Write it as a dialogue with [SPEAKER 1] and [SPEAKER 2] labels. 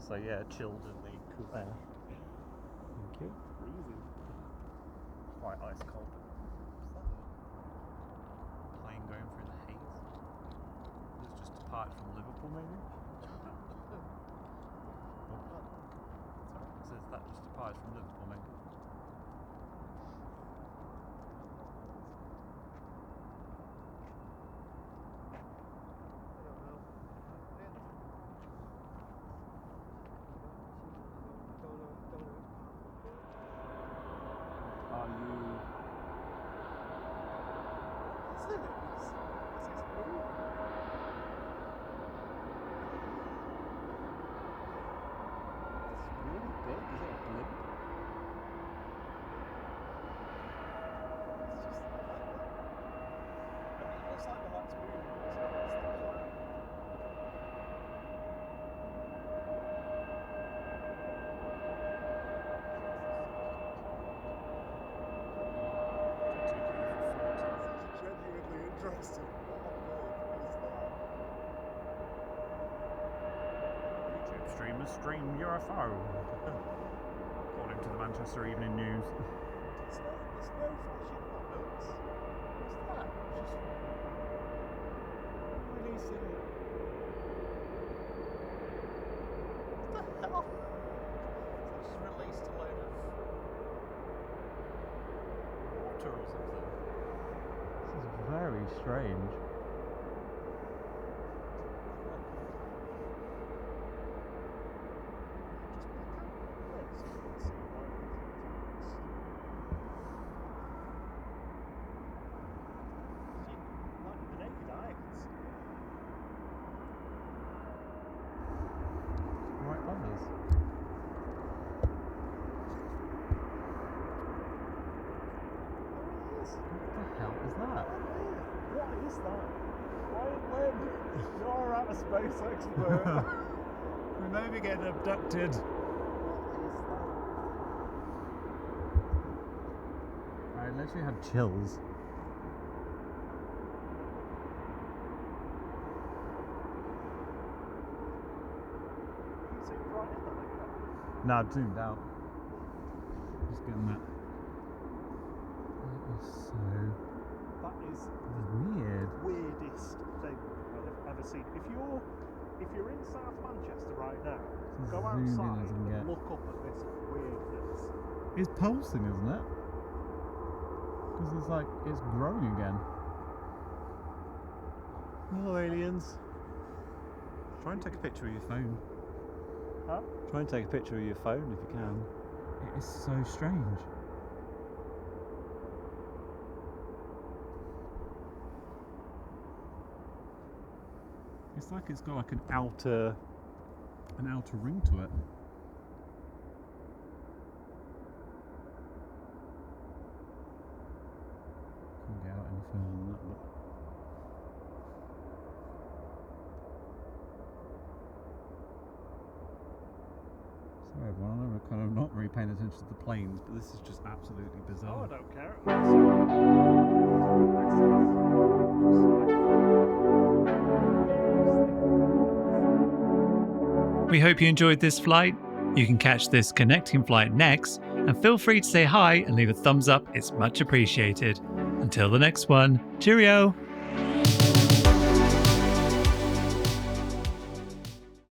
[SPEAKER 1] So yeah, chilled in the cool air. Thank you. Freezing. Quite ice cold. Plane going through the haze. It's just departed from Liverpool, maybe. Sorry, it says that just departed from Liverpool, maybe. YouTube streamers stream UFO, according to the Manchester Evening News.
[SPEAKER 2] There's no flashing lights. What's that? Just releasing. What the hell? Just released a load of water or something.
[SPEAKER 1] This is very strange.
[SPEAKER 2] What is that? Quiet Lynn, you're at a SpaceX bird.
[SPEAKER 1] We may be getting abducted. I literally have chills.
[SPEAKER 2] Is it right in the window?
[SPEAKER 1] No, I've zoomed out. Just getting that. That is so weird.
[SPEAKER 2] Weirdest thing I've ever seen. If you're in South Manchester right now, go outside and look up at this weirdness.
[SPEAKER 1] It's pulsing, isn't it? Because it's like it's growing again. Hello, aliens. Try and take a picture of your phone.
[SPEAKER 2] Huh?
[SPEAKER 1] Try and take a picture of your phone if you can. It is so strange. It's like it's got like an outer ring to it. Can't get out any further than that, but sorry everyone, I know we're kind of not really paying attention to the planes, but this is just absolutely bizarre.
[SPEAKER 2] Oh, I don't care.
[SPEAKER 3] We hope you enjoyed this flight. You can catch this connecting flight next, and feel free to say hi and leave a thumbs up, it's much appreciated. Until the next one, cheerio!